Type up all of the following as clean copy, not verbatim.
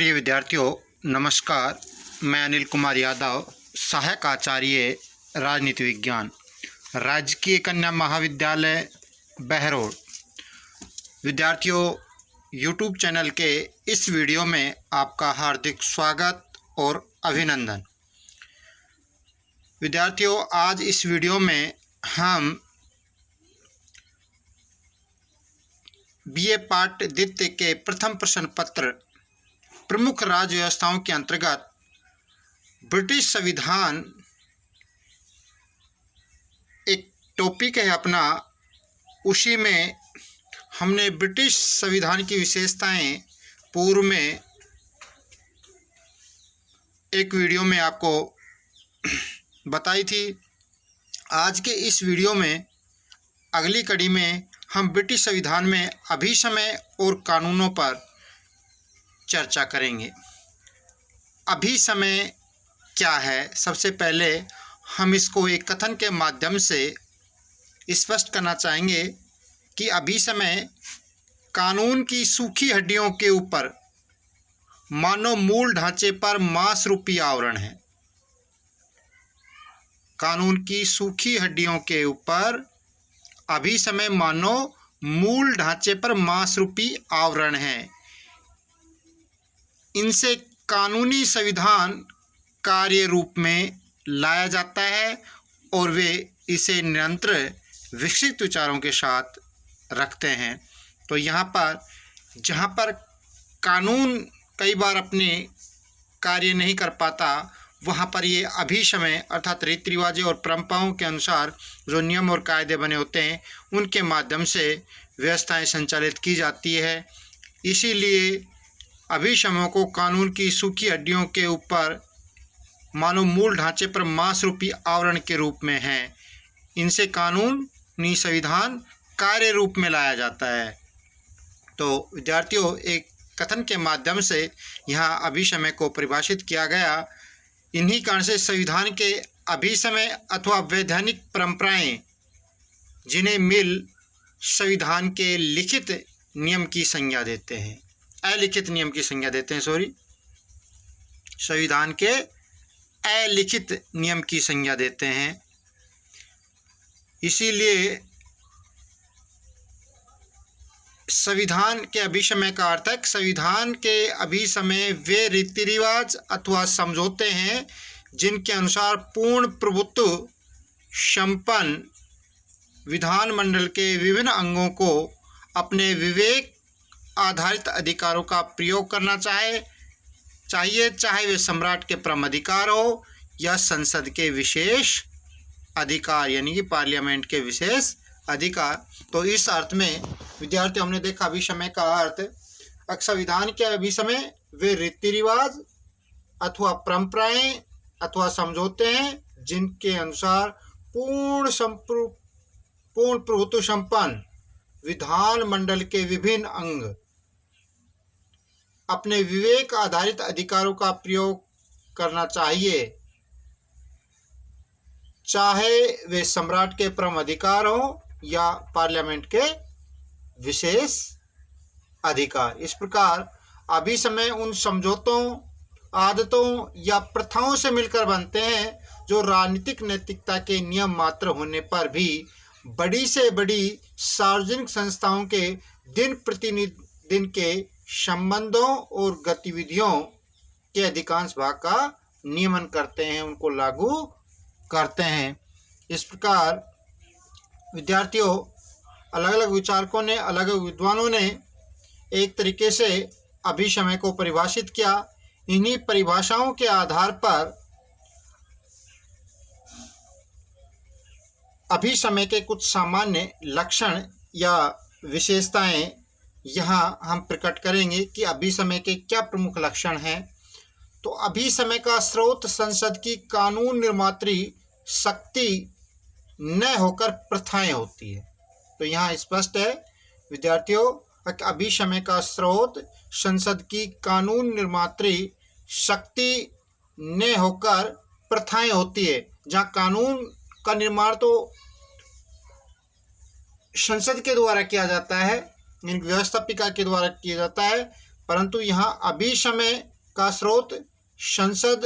प्रिय विद्यार्थियों, नमस्कार। मैं अनिल कुमार यादव, सहायक आचार्य राजनीति विज्ञान, राजकीय कन्या महाविद्यालय बहरोड। विद्यार्थियों, यूट्यूब चैनल के इस वीडियो में आपका हार्दिक स्वागत और अभिनंदन। विद्यार्थियों, आज इस वीडियो में हम बीए पाठ द्वितीय के प्रथम प्रश्न पत्र प्रमुख राज्य व्यवस्थाओं के अंतर्गत ब्रिटिश संविधान एक टॉपिक है अपना। उसी में हमने ब्रिटिश संविधान की विशेषताएं पूर्व में एक वीडियो में आपको बताई थी। आज के इस वीडियो में अगली कड़ी में हम ब्रिटिश संविधान में अभिसमय और कानूनों पर चर्चा करेंगे। अभिसमय क्या है? सबसे पहले हम इसको एक कथन के माध्यम से स्पष्ट करना चाहेंगे कि अभिसमय कानून की सूखी हड्डियों के ऊपर मानव मूल ढांचे पर मांस रूपी आवरण है। कानून की सूखी हड्डियों के ऊपर अभिसमय मानव मूल ढांचे पर मांस रूपी आवरण है। इनसे कानूनी संविधान कार्य रूप में लाया जाता है और वे इसे निरंतर विकसित विचारों के साथ रखते हैं। तो यहाँ पर जहाँ पर कानून कई बार अपने कार्य नहीं कर पाता, वहाँ पर ये अभिसमय अर्थात रीति रिवाजें और परंपराओं के अनुसार जो नियम और कायदे बने होते हैं, उनके माध्यम से व्यवस्थाएं संचालित की जाती है। इसीलिए अभिसमयों को कानून की सूखी हड्डियों के ऊपर मानव मूल ढांचे पर मांस रूपी आवरण के रूप में है। इनसे कानूनी संविधान कार्य रूप में लाया जाता है। तो विद्यार्थियों, एक कथन के माध्यम से यहाँ अभिसमय को परिभाषित किया गया। इन्हीं कारण से संविधान के अभिसमय अथवा वैधानिक परंपराएं, जिन्हें मिल संविधान के लिखित नियम की संज्ञा देते हैं, अलिखित नियम की संज्ञा देते हैं, संविधान के अलिखित नियम की संज्ञा देते हैं। इसीलिए संविधान के अभिसमय का अर्थ है संविधान के अभिसमय वे रीति रिवाज अथवा समझौते हैं जिनके अनुसार पूर्ण प्रभुत्व संपन्न विधानमंडल के विभिन्न अंगों को अपने विवेक आधारित अधिकारों का प्रयोग करना चाहिए, चाहे वे सम्राट के परम अधिकार हो या संसद के विशेष अधिकार यानी कि पार्लियामेंट के विशेष अधिकार। तो इस अर्थ में विद्यार्थी हमने देखा अभिसमय का अर्थ संविधान के अभिसमय वे रीति रिवाज अथवा परंपराएं अथवा समझौते हैं जिनके अनुसार पूर्ण प्रभुत्व संपन्न विधानमंडल के विभिन्न अंग अपने विवेक आधारित अधिकारों का प्रयोग करना चाहिए, चाहे वे सम्राट के परम अधिकार हो या पार्लियामेंट के विशेष अधिकार। इस प्रकार अभिसमय उन समझौतों, आदतों या प्रथाओं से मिलकर बनते हैं जो राजनीतिक नैतिकता के नियम मात्र होने पर भी बड़ी से बड़ी सार्वजनिक संस्थाओं के दिन प्रतिदिन के संबंधों और गतिविधियों के अधिकांश भाग का नियमन करते हैं, उनको लागू करते हैं। इस प्रकार विद्यार्थियों, अलग अलग विचारकों ने, अलग अलग विद्वानों ने एक तरीके से अभिसमय को परिभाषित किया। इन्हीं परिभाषाओं के आधार पर अभिसमय के कुछ सामान्य लक्षण या विशेषताएं यहाँ हम प्रकट करेंगे कि अभिसमय के क्या प्रमुख लक्षण हैं। तो अभिसमय का स्रोत संसद की कानून निर्मात्री शक्ति न होकर प्रथाएं होती है। तो यहाँ स्पष्ट है विद्यार्थियों, अभिसमय का स्रोत संसद की कानून निर्मात्री शक्ति न होकर प्रथाएं होती है। जहाँ कानून का निर्माण तो संसद के द्वारा किया जाता है, व्यवस्थापिका के द्वारा किया जाता है, परंतु यहाँ अभिसमय का स्रोत संसद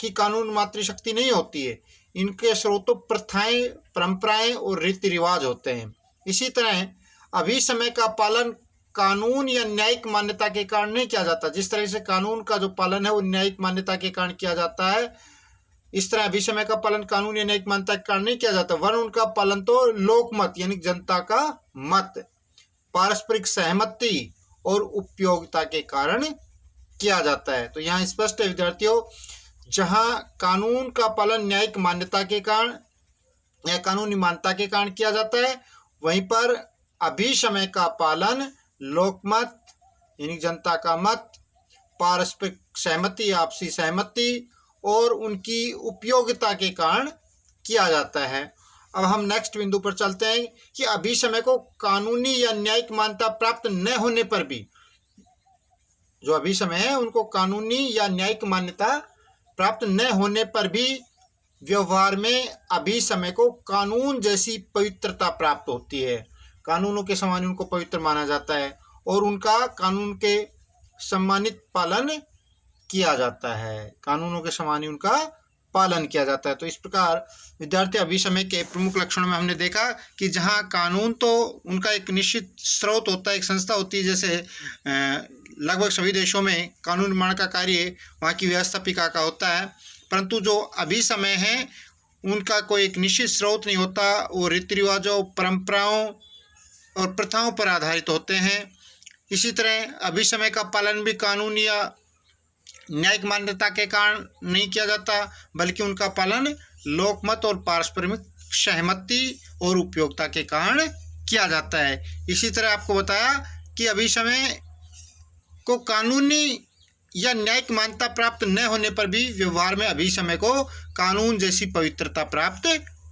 की कानून मातृशक्ति नहीं होती है। इनके स्रोतों प्रथाएं, परंपराएं और रीति रिवाज होते हैं। इसी तरह अभिसमय का पालन कानून या न्यायिक मान्यता के कारण नहीं किया जाता। जिस तरह से कानून का जो पालन है वो न्यायिक मान्यता के कारण किया जाता है, इस तरह अभिसमय का पालन कानून या न्यायिक मान्यता के कारण नहीं किया जाता, वरन उनका पालन तो लोकमत यानी जनता का मत, पारस्परिक सहमति और उपयोगिता के कारण किया जाता है। तो यहाँ स्पष्ट है विद्यार्थियों, जहाँ कानून का पालन न्यायिक मान्यता के कारण या कानूनी मान्यता के कारण किया जाता है, वहीं पर अभिसमय का पालन लोकमत यानी जनता का मत, पारस्परिक सहमति, आपसी सहमति और उनकी उपयोगिता के कारण किया जाता है। अब हम नेक्स्ट बिंदु पर चलते हैं कि अभिसमय को कानूनी या न्यायिक मान्यता प्राप्त न होने पर भी, जो अभिसमय है उनको कानूनी या न्यायिक मान्यता प्राप्त न होने पर भी व्यवहार में अभिसमय को कानून जैसी पवित्रता प्राप्त होती है। कानूनों के समान उनको पवित्र माना जाता है और उनका कानून के सम्मानित पालन किया जाता है। कानूनों के समान ही उनका पालन किया जाता है। तो इस प्रकार विद्यार्थी अभिसमय के प्रमुख लक्षणों में हमने देखा कि जहाँ कानून तो उनका एक निश्चित स्रोत होता है, एक संस्था होती है, जैसे लगभग सभी देशों में कानून निर्माण का कार्य वहाँ की व्यवस्थापिका का होता है, परंतु जो अभिसमय है उनका कोई एक निश्चित स्रोत नहीं होता। वो रीति रिवाजों, परंपराओं और प्रथाओं पर आधारित होते हैं। इसी तरह अभिसमय का पालन भी कानून या न्यायिक मान्यता के कारण नहीं किया जाता, बल्कि उनका पालन लोकमत और पारस्परिक सहमति और उपयोगिता के कारण किया जाता है। इसी तरह आपको बताया कि अभिसमय को कानूनी या न्यायिक मान्यता प्राप्त न होने पर भी व्यवहार में अभिसमय को कानून जैसी पवित्रता प्राप्त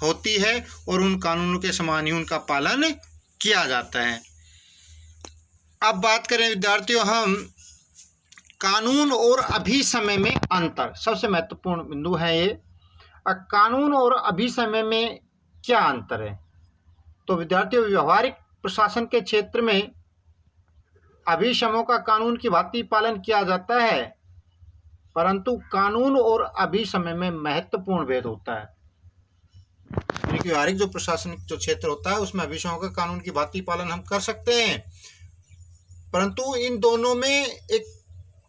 होती है और उन कानूनों के समान ही उनका पालन किया जाता है। अब बात करें विद्यार्थियों हम कानून और अभिसमय में अंतर। सबसे महत्वपूर्ण बिंदु है ये, कानून और अभिसमय में क्या अंतर है। तो विद्यार्थियों, व्यवहारिक प्रशासन के क्षेत्र में अभिसमयों का कानून की भांति पालन किया जाता है, परंतु कानून और अभिसमय में महत्वपूर्ण भेद होता है। यानी कि व्यवहारिक जो प्रशासनिक जो क्षेत्र होता है उसमें अभिसमयों का कानून की भांति पालन हम कर सकते हैं, परंतु इन दोनों में एक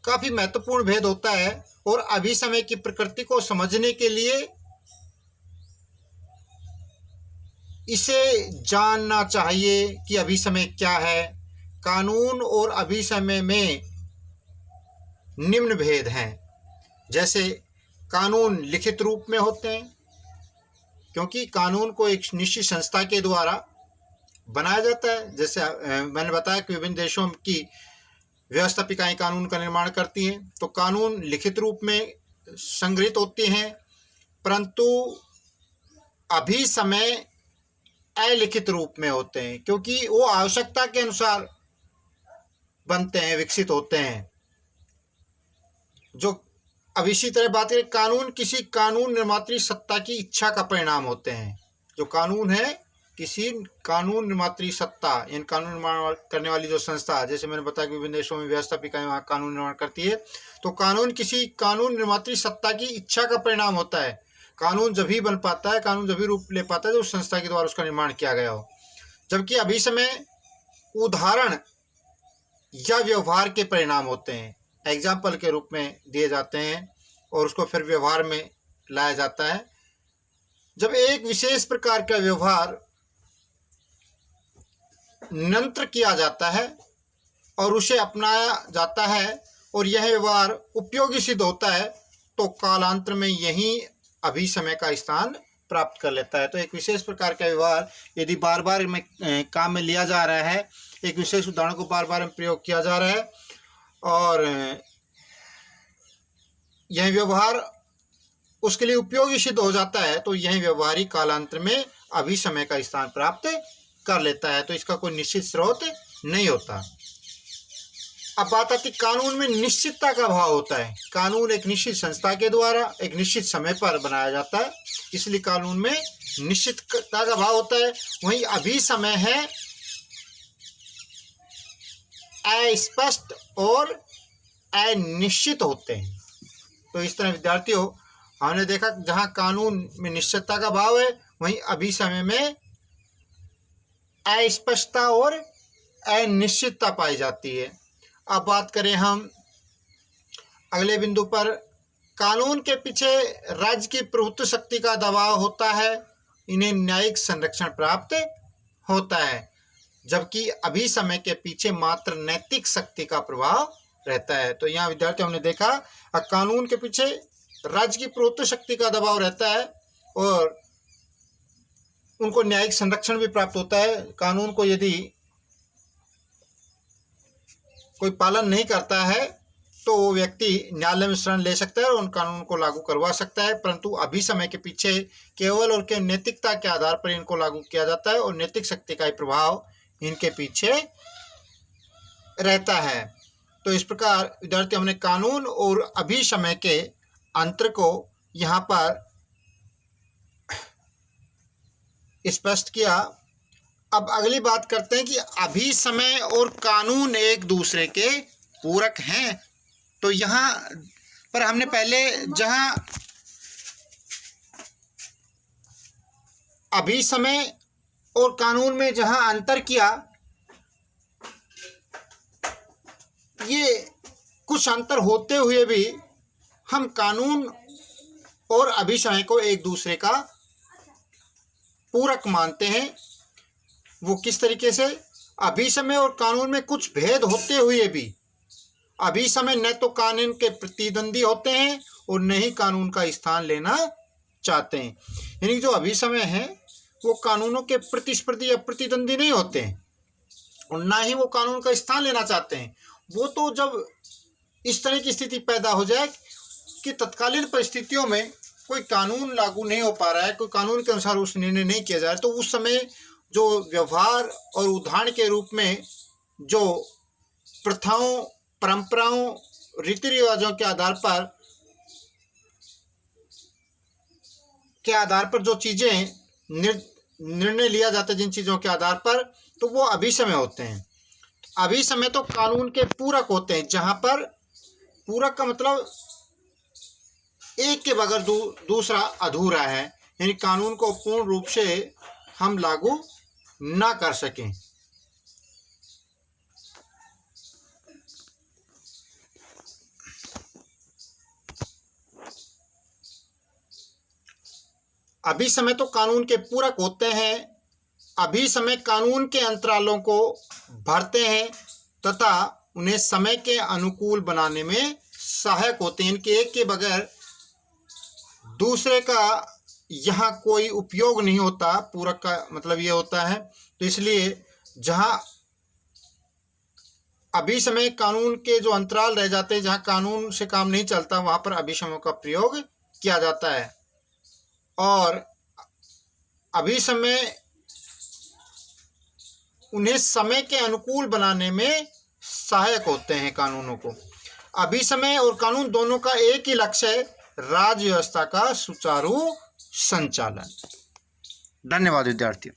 काफी महत्वपूर्ण भेद होता है और अभिसमय की प्रकृति को समझने के लिए इसे जानना चाहिए कि अभिसमय क्या है। कानून और अभिसमय में निम्न भेद हैं। जैसे कानून लिखित रूप में होते हैं, क्योंकि कानून को एक निश्चित संस्था के द्वारा बनाया जाता है। जैसे मैंने बताया कि विभिन्न देशों की व्यवस्थापिकाएं कानून का निर्माण करती हैं, तो कानून लिखित रूप में संग्रहित होते हैं, परंतु अभिसमय अलिखित रूप में होते हैं, क्योंकि वो आवश्यकता के अनुसार बनते हैं, विकसित होते हैं। जो अब इसी तरह बात करें, कानून किसी कानून निर्मात्री सत्ता की इच्छा का परिणाम होते हैं। जो कानून है किसी कानून निर्मात्री सत्ता यानी कानून निर्माण करने वाली जो संस्था, जैसे मैंने बताया कि विभिन्न देशों में व्यवस्थापिकाएं वहाँ कानून निर्माण करती है, तो कानून किसी कानून निर्मात्री सत्ता की इच्छा का परिणाम होता है। कानून जब ही बन पाता है, कानून जब ही रूप ले पाता है जब उस संस्था के द्वारा उसका निर्माण किया गया हो। जबकि अभिसमय उदाहरण या व्यवहार के परिणाम होते हैं, एग्जाम्पल के रूप में दिए जाते हैं और उसको फिर व्यवहार में लाया जाता है। जब एक विशेष प्रकार का व्यवहार नियंत्रण किया जाता है और उसे अपनाया जाता है और यह व्यवहार उपयोगी सिद्ध होता है, तो कालांतर में यही अभिसमय का स्थान प्राप्त कर लेता है। तो एक विशेष प्रकार का व्यवहार यदि बार बार में काम में लिया जा रहा है, एक विशेष उदाहरण को बार बार में प्रयोग किया जा रहा है और यह व्यवहार उसके लिए उपयोगी सिद्ध हो जाता है, तो यह व्यवहार ही कालांतर में अभिसमय का स्थान प्राप्त कर लेता है। तो इसका कोई निश्चित स्रोत नहीं होता। अब बात आती कानून में निश्चितता का भाव होता है। कानून एक निश्चित संस्था के द्वारा एक निश्चित समय पर बनाया जाता है, इसलिए कानून में निश्चितता का भाव होता है। वहीं अभिसमय है अस्पष्ट और अनिश्चित होते हैं। तो इस तरह विद्यार्थियों, हमने देखा जहाँ कानून में निश्चितता का भाव है, वहीं अभिसमय में अस्पष्टता और अनिश्चितता पाई जाती है। अब बात करें हम अगले बिंदु पर, कानून के पीछे राज्य की प्रभुत्व शक्ति का दबाव होता है, इन्हें न्यायिक संरक्षण प्राप्त होता है, जबकि अभिसमय के पीछे मात्र नैतिक शक्ति का प्रभाव रहता है। तो यहाँ विद्यार्थियों हमने देखा कानून के पीछे राज्य की प्रभुत्व शक्ति का दबाव रहता है और उनको न्यायिक संरक्षण भी प्राप्त होता है। कानून को यदि कोई पालन नहीं करता है तो वो व्यक्ति न्यायालय में शरण ले सकता है और उन कानून को लागू करवा सकता है, परंतु अभिसमय के पीछे केवल और केवल नैतिकता के आधार पर इनको लागू किया जाता है और नैतिक शक्ति का ही प्रभाव इनके पीछे रहता है। तो इस प्रकार विद्यार्थी हमने कानून और अभिसमय के अंतर को यहाँ पर स्पष्ट किया। अब अगली बात करते हैं कि अभिसमय और कानून एक दूसरे के पूरक हैं। तो यहाँ पर हमने पहले जहाँ अभिसमय और कानून में जहाँ अंतर किया, ये कुछ अंतर होते हुए भी हम कानून और अभिसमय को एक दूसरे का पूरक मानते हैं। वो किस तरीके से? अभिसमय और कानून में कुछ भेद होते हुए भी अभिसमय न तो कानून के प्रतिद्वंदी होते हैं और न ही कानून का स्थान लेना चाहते हैं। यानी जो अभिसमय है वो कानूनों के प्रतिस्पर्धी या प्रतिद्वंदी नहीं होते हैं और ना ही वो कानून का स्थान लेना चाहते हैं। वो तो जब इस तरह की स्थिति पैदा हो जाए कि तत्कालीन परिस्थितियों में कोई कानून लागू नहीं हो पा रहा है, कोई कानून के अनुसार उस निर्णय नहीं किया जा रहा है, तो उस समय जो व्यवहार और उदाहरण के रूप में जो प्रथाओं, परंपराओं, रीति रिवाजों के आधार पर जो चीज़ें निर्णय लिया जाता है, जिन चीज़ों के आधार पर, तो वो अभिसमय होते हैं। अभिसमय तो कानून के पूरक होते हैं, जहाँ पर पूरक का मतलब एक के बगैर दूसरा अधूरा है, यानी कानून को पूर्ण रूप से हम लागू ना कर सकें। अभिसमय तो कानून के पूरक होते हैं। अभिसमय कानून के अंतरालों को भरते हैं तथा उन्हें समय के अनुकूल बनाने में सहायक होते हैं। इनके एक के बगैर दूसरे का यहाँ कोई उपयोग नहीं होता। पूरक का मतलब ये होता है। तो इसलिए जहाँ अभिसमय कानून के जो अंतराल रह जाते हैं, जहाँ कानून से काम नहीं चलता, वहाँ पर अभिसमय का प्रयोग किया जाता है। और अभिसमय उन्हें समय के अनुकूल बनाने में सहायक होते हैं कानूनों को। अभिसमय और कानून दोनों का एक ही लक्ष्य है, राज्य व्यवस्था का सुचारू संचालन। धन्यवाद विद्यार्थियों।